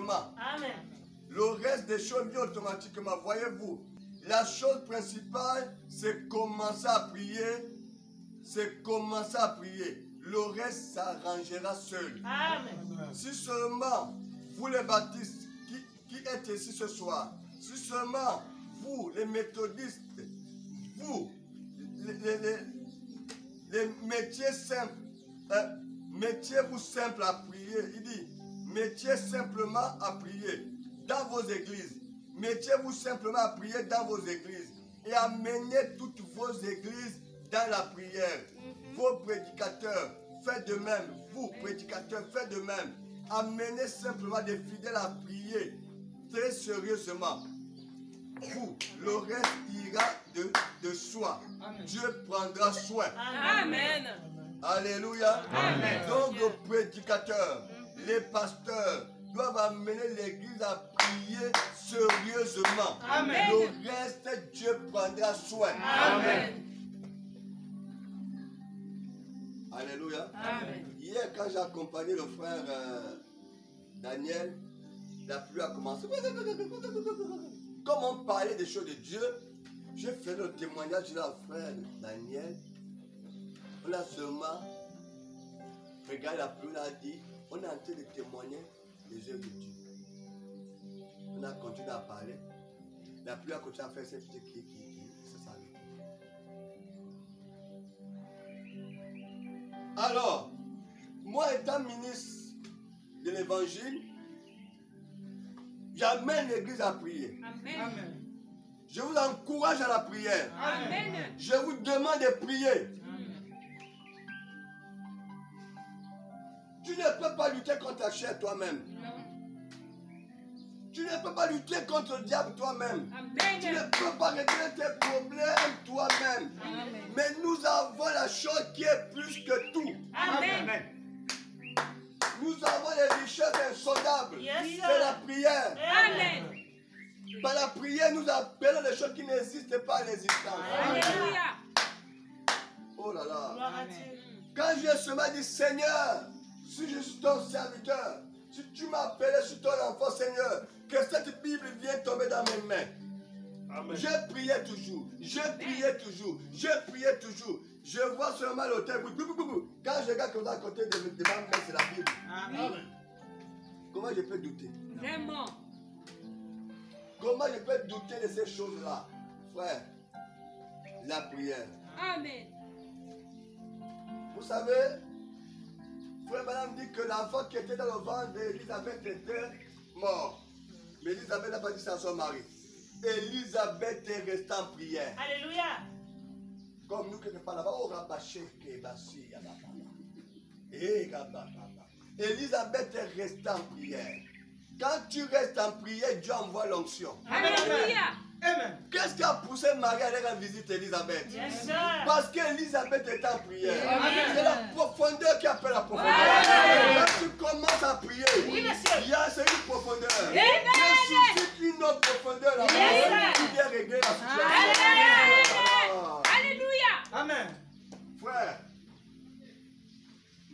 seulement. Amen. Le reste des choses vient automatiquement. Voyez-vous, la chose principale, c'est commencer à prier. C'est commencer à prier. Le reste s'arrangera seul. Amen. Si seulement vous les baptistes qui êtes ici ce soir, si seulement vous les méthodistes, vous les métiers simples, mettez-vous simple à prier. Il dit, mettez simplement à prier dans vos églises. Mettez-vous simplement à prier dans vos églises et amenez toutes vos églises dans la prière. Vos prédicateurs, faites de même. Vous, prédicateurs, faites de même. Amenez simplement des fidèles à prier très sérieusement. Vous, le reste ira de soi. Amen. Dieu prendra soin. Amen. Alléluia. Amen. Donc, les prédicateurs, les pasteurs doivent amener l'église à prier sérieusement. Amen. Le reste, Dieu prendra soin. Amen. Alléluia. Amen. Hier, quand j'ai accompagné le frère Daniel, la pluie a commencé. Comme on parlait des choses de Dieu, j'ai fait le témoignage de au frère Daniel. On a seulement regardé la pluie, on a dit, on est en train de témoigner les œuvres de Dieu. On a continué à parler. La pluie a continué à faire ses petits cris. C'est ça. Alors, moi étant ministre de l'évangile, j'amène l'église à prier. Amen. Je vous encourage à la prière. Amen. Je vous demande de prier. Tu ne peux pas lutter contre ta chair toi-même. Tu ne peux pas lutter contre le diable toi-même. Tu ne Amen. peux pas régler tes problèmes toi-même. Mais nous avons la chose qui est plus que tout. Amen. Nous avons les richesses insondables. Yes, sir. C'est la prière. Amen. Par la prière, nous appelons les choses qui n'existent pas à l'existence. Alléluia. Oh là là. Gloire à Dieu. Quand j'ai seulement dit, Seigneur, si je suis ton serviteur, si tu m'appelles sur ton enfant, Seigneur, que cette Bible vienne tomber dans mes mains. Amen. Je priais toujours, je priais toujours, je priais toujours. Je vois seulement l'autel. Quand je regarde comme ça à côté de ma main, c'est la Bible. Amen. Comment je peux douter? Vraiment. Comment je peux douter de ces choses-là? Frère, la prière. Amen. Vous savez, frère madame dit que l'enfant qui était dans le ventre d'Élisabeth était mort. Mais Élisabeth n'a pas dit ça à son mari. Élisabeth est restée en prière. Alléluia. Comme nous, quelque part là-bas, oh rabaché, kebasi, yababa. Élisabeth est restée en prière. Quand tu restes en prière, Dieu envoie l'onction. Alléluia. Amen. Qu'est-ce qui a poussé Marie à aller rendre visite Élisabeth? Yes, sir. Parce qu'Élisabeth est en prière. Amen. C'est la profondeur qui appelle la profondeur. Amen. Quand tu commences à prier, Oui, monsieur. il y a c'est une profondeur. Amen. Je suscite une autre profondeur là-bas Yes, qui vient régler la Amen. situation. Alléluia. Amen. Frère,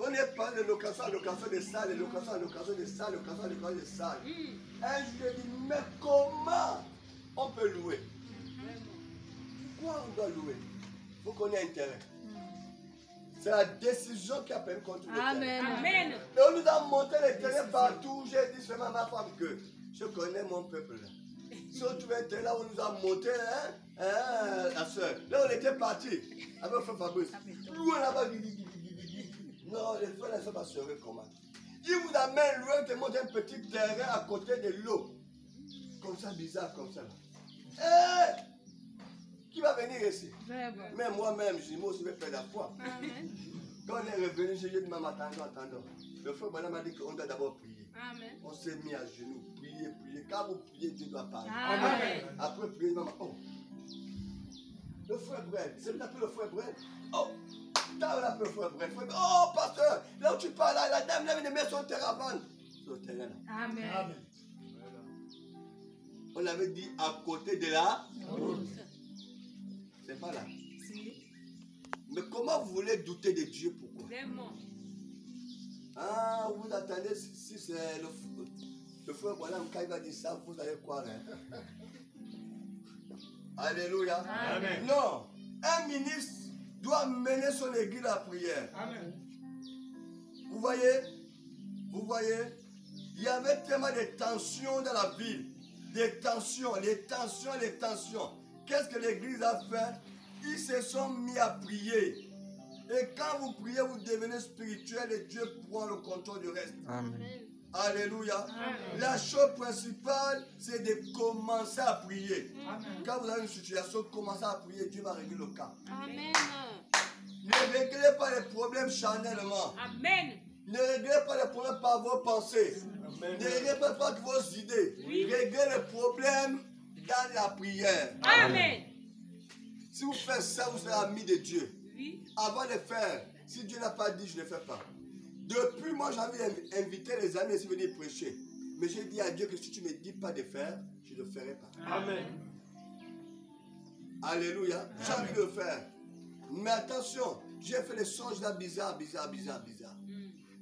on n'est pas de location à location de salle, location à location de salle, location à location de salle. Un jour, je dis, mais comment on peut louer? Pourquoi on doit louer? Il faut qu'on ait intérêt. C'est la décision qui a permis qu'on trouve le terrain. Amen. Et on nous a monté les terrains partout. J'ai dit seulement à ma femme que je connais mon peuple. Si on trouvait un terrain là, on nous a monté, la soeur. Là, on était parti avec le frère Fabrice. Loin là-bas, non, les frères ne sont pas sauvés comment. Il vous amène loin, te montre un petit terrain à côté de l'eau. Comme ça, bizarre, comme ça. Qui va venir ici? Mais moi-même, moi aussi, je vais faire la foi. Quand on est revenu, j'ai dit, maman, attendons. Le frère Bonhomme m'a dit qu'on doit d'abord prier. Amen. On s'est mis à genoux, prier. Quand vous priez, Dieu doit parler. Amen. Après prier, maman, oh. Le frère Brel, c'est bien appelé le frère Brel. Oh, t'as appelé le frère Brel. Oh, pasteur, là où tu parles, là, la dame, là, vient de mettre son terrain à vendre. Sur le terrain, là. Amen. On avait dit à côté de la route. C'est pas là. Mais comment vous voulez douter de Dieu? Pourquoi? Vraiment. Ah, vous attendez si c'est le Le frère Branham, quand il va dire ça, vous allez croire. Hein? Alléluia. Amen. Non, un ministre doit mener son église à la prière. Amen. Vous voyez, il y avait tellement de tensions dans la ville. Des tensions, les tensions. Qu'est-ce que l'église a fait? Ils se sont mis à prier. Et quand vous priez, vous devenez spirituel et Dieu prend le contrôle du reste. Amen. Alléluia. Amen. La chose principale, c'est de commencer à prier. Amen. Quand vous avez une situation, commencez à prier, Dieu va régler le cas. Amen. Ne réglez pas les problèmes charnellement. Amen. Ne réglez pas les problèmes par vos pensées. Amen. Ne réglez pas par vos idées. Oui. Réglez les problèmes dans la prière. Amen. Si vous faites ça, vous serez ami de Dieu. Oui. Avant de faire, si Dieu n'a pas dit, je ne le fais pas. Depuis, moi, j'avais invité les amis à venir prêcher. Mais j'ai dit à Dieu que si tu ne me dis pas de faire, je ne le ferai pas. Amen. Alléluia. J'ai envie de le faire. Mais attention, j'ai fait des songes là bizarres.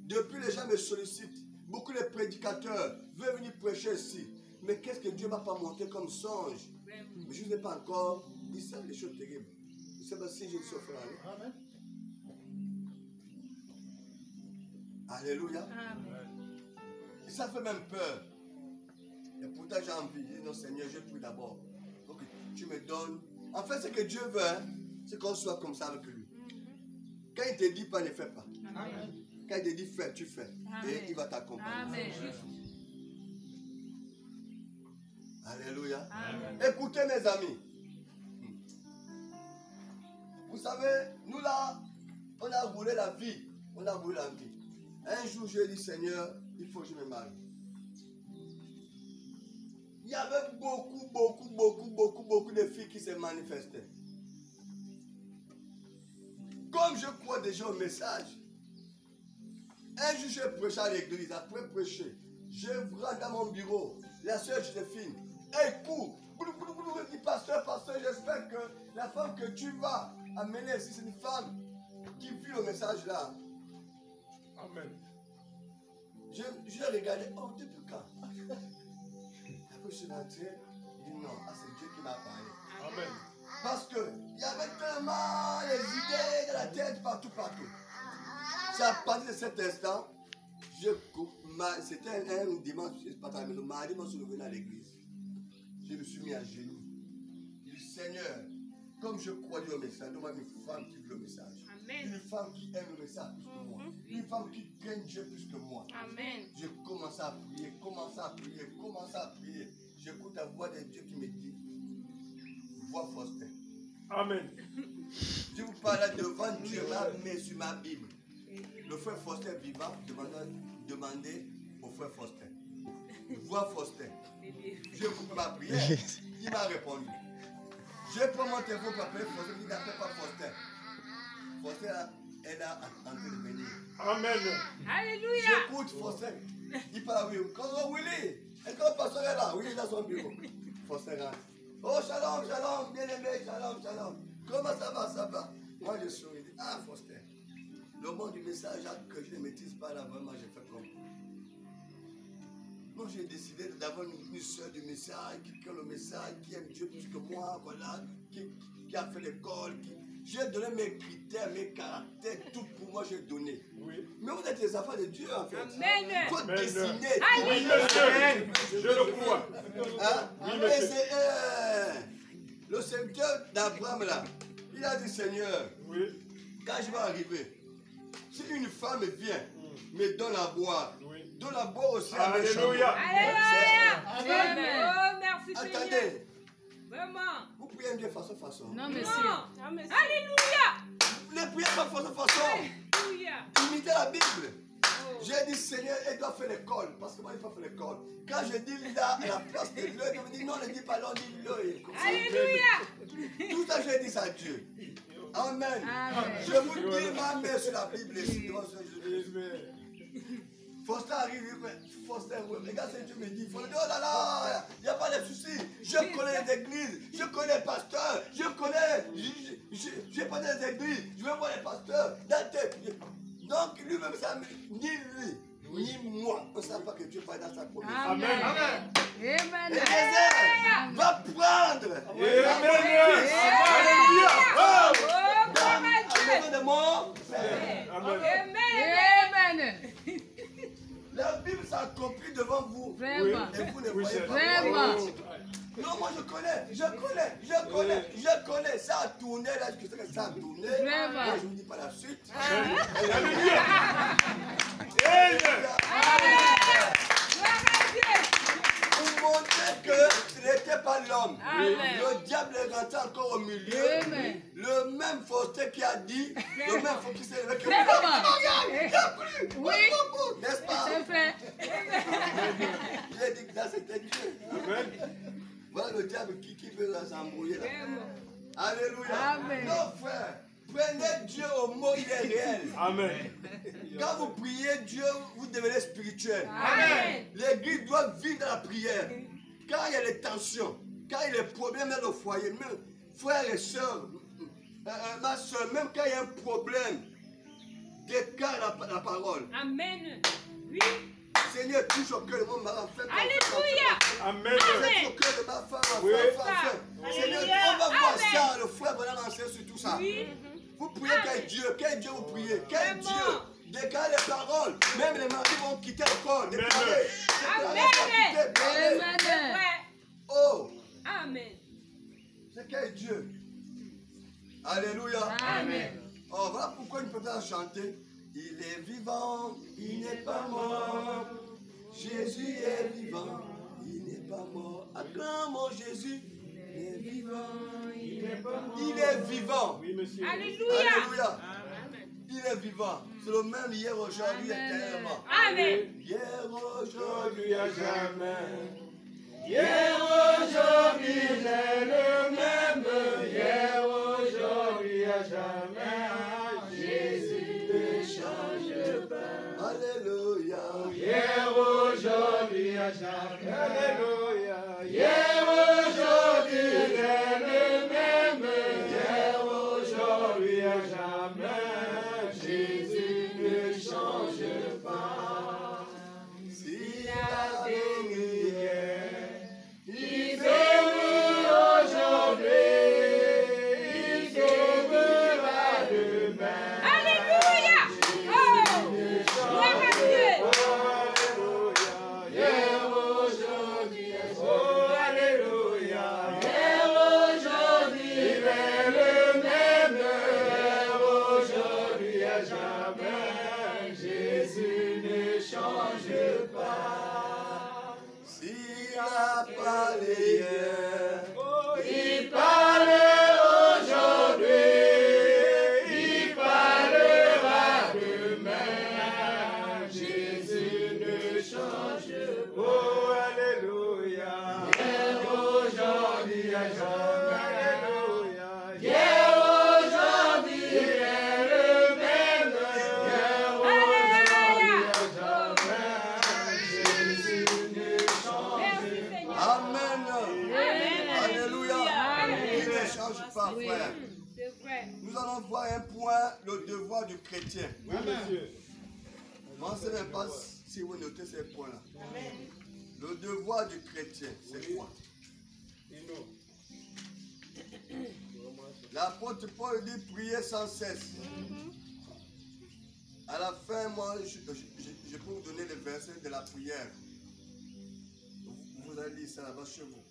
Depuis, les gens me sollicitent. Beaucoup de prédicateurs veulent venir prêcher ici. Mais qu'est-ce que Dieu ne m'a pas montré comme songe? Mais je n'ai pas encore dit ça, des choses terribles. Je ne sais pas si je le souffre. Amen. Alléluia. Amen. Et ça fait même peur. Et pourtant j'ai envie. Je dis non Seigneur, je prie d'abord. Faut que tu me donnes. En fait, ce que Dieu veut, hein, c'est qu'on soit comme ça avec lui. Quand il te dit pas, ne fais pas. Amen. Quand il te dit fais, tu fais. Amen. Et il va t'accompagner. Amen. Alléluia. Amen. Écoutez mes amis. Vous savez, nous là, on a roulé la vie. Un jour, j'ai dit, Seigneur, il faut que je me marie. Il y avait beaucoup de filles qui se manifestaient. Comme je crois déjà au message, un jour, j'ai prêché à l'église. Après prêcher, je rentre dans mon bureau. La soeur Joséphine, elle court. Elle dit, pasteur, j'espère que la femme que tu vas amener ici, c'est une femme qui vit le message là. Amen. Je l'ai regardé, oh, depuis quand? Après, je suis rentré, je dis non, c'est Dieu qui m'a parlé. Amen. Parce qu'il y avait tellement les idées dans la tête, partout. C'est à partir de cet instant, c'était un dimanche, le mardi, je suis revenu à l'église. Je me suis mis à genoux. Je dis, Seigneur, comme je crois au message, donne-moi une femme qui veut le message. Amen. Une femme qui aime le message plus que moi. Une femme qui craint Dieu plus que moi. Amen. Je commence à prier. J'écoute la voix de Dieu qui me dit, vois Faustin. Amen. Je vous parle devant Dieu, mais sur ma Bible. Le frère Faustin vivant, demandez au frère Faustin. Vois Faustin. Je vous ma prière. Il m'a répondu. Je prends mon téléphone pour appeler Faustin. Il n'appelle pas Faustin. Faustin, elle a en train de venir. Amen. Alléluia. J'écoute Faustin. Il parle à Willy. Comment Willy? Est-ce que le pasteur est là? Oui, il est dans son bureau. Faustin rentre. Oh, shalom, bien-aimé, shalom. Comment ça va? Moi, je souris. Ah, Faustin. Le monde du message que je ne maîtrise pas là, vraiment, j'ai fait comme. Moi, j'ai décidé d'avoir une soeur du message, qui crée le message, qui aime Dieu plus que moi, voilà, qui a fait l'école. J'ai donné mes critères, mes caractères, tout pour moi, j'ai donné. Oui. Mais vous êtes les enfants de Dieu, en fait. Amen. Il faut Amen. dessiner. Oui, monsieur. Je le crois. Hein? Oui, Et monsieur. c'est le serviteur d'Abraham, là. Il a dit, Seigneur, Oui. quand je vais arriver, si une femme vient, me donne à boire, Oui. donne à boire aussi à mes Alléluia. Alléluia. Amen. Oh, merci Seigneur. Attendez, Vraiment. vous priez Dieu façon. Non, monsieur. Alléluia. Ne priez pas façon. Alléluia. Imitez la Bible. Oh. J'ai dit, Seigneur, elle doit faire l'école. Parce que moi, je n'ai pas fait l'école. Quand je dis là, à la place de l'œil, il me dit non, ne dis pas là, on dit l'œil. Alléluia. Tout ça, j'ai dit ça à Dieu. Amen. Amen. Je vous dis ma main sur la Bible ici. devant ce Jésus. Faustin arrive, Faustin, regarde ce que Dieu me dit. Faustin dit, oh là là, il n'y a pas de souci. Je connais les églises, je connais les pasteurs, j'ai pas des églises, je vais voir les pasteurs. Donc lui-même, ça me dit lui. ni moi, on ne sait pas que Dieu parle dans sa promesse. Amen. Amen. Le Amen. désert va prendre. Alléluia. Oh, Dans gloire à la Dieu. maison de mon Père. Amen. Amen. La Bible s'accomplit devant vous. Vraiment. Et vous ne Oui, voyez c'est pas. Vraiment. Non, moi je connais. Ça a tourné là, je sais que ça a tourné. Vraiment. Moi je ne vous dis pas la suite. Alléluia. Amen. Gloire à Dieu. Pour montrer que ce n'était pas l'homme. Amen. Le diable est rentré encore au milieu. Amen. Le même faussaire qui a dit, le même faux qui s'est levé. Que Vraiment. il n'y a plus. Oui. N'est-ce pas? C'est fait. J'ai dit que ça c'était Dieu. Amen. Voilà le diable qui veut s'embrouiller là. Vraiment. Alléluia. Amen. Non, frère. Prenez Dieu au mot, il est réel. Amen. Quand vous priez Dieu, vous devenez spirituel. Amen. L'église doit vivre dans la prière. Quand il y a les tensions, quand il y a les problèmes dans le foyer, même frères et sœurs, ma soeur, même quand il y a un problème, déclare la parole. Amen. Oui. Seigneur, touche au cœur de mon mari. Alléluia. Amen. Touche au cœur de ma femme. Oui. Seigneur, on va voir ça, le frère Bonham enseigne sur tout ça. Oui. Vous priez quel Dieu vous priez? Quel Vraiment. Dieu? Déclarez les paroles. Même les maris vont quitter le corps. Déclarez. Amen. Parlez. C'est vrai. Oh, Amen. c'est quel Dieu? Alléluia. Amen. Oh, voilà pourquoi nous pouvons chanter. Il est vivant, il n'est pas mort. Jésus est vivant, il n'est pas mort. Acclamons Jésus. Il est vivant, il n'est pas mort. Il est vivant. Oui, monsieur. Alléluia. Alléluia. Amen. Il est vivant. C'est le même hier, aujourd'hui, éternellement. Amen. Hier, aujourd'hui, Aujourd'hui à jamais. Hier, aujourd'hui, il est le même. Hier, aujourd'hui à jamais. Jésus ne change pas. alléluia. Hier, aujourd'hui à jamais. Alléluia. Hier, aujourd'hui, il est le même. Hier, aujourd'hui à jamais. Jésus ne change pas. S'il a béni hier, Il bénit aujourd'hui, il bénira demain. Alléluia. Oh, gloire à Dieu. Oh, alléluia, hier, aujourd'hui, oh, alléluia, hier, aujourd'hui, il est le même, hier, aujourd'hui, à jamais, Jésus ne change pas. s'il a parlé hier, Il parle aujourd'hui, il parlera demain. Jésus ne change pas. Oh, alléluia. Hier, aujourd'hui, à jamais. Alléluia. Hier, aujourd'hui, il est le même. Hier, aujourd'hui, à jamais. Jésus ne change Merci Seigneur. amen. Amen. Alléluia. Amen. Il ne change pas, Oui, frère. c'est vrai. Nous allons voir un point, le devoir du chrétien. Oui, monsieur. Moi, je ne sais même pas si vous notez ces points-là. Le devoir du chrétien, c'est quoi? L'apôtre Paul dit prier sans cesse. À la fin, moi, je peux vous donner les versets de la prière. Vous allez lire ça là-bas chez vous.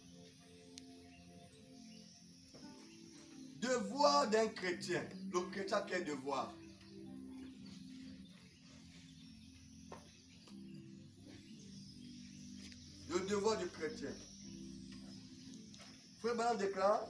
Devoir d'un chrétien. Le chrétien, quel devoir? Le devoir du chrétien. Frère Branham déclare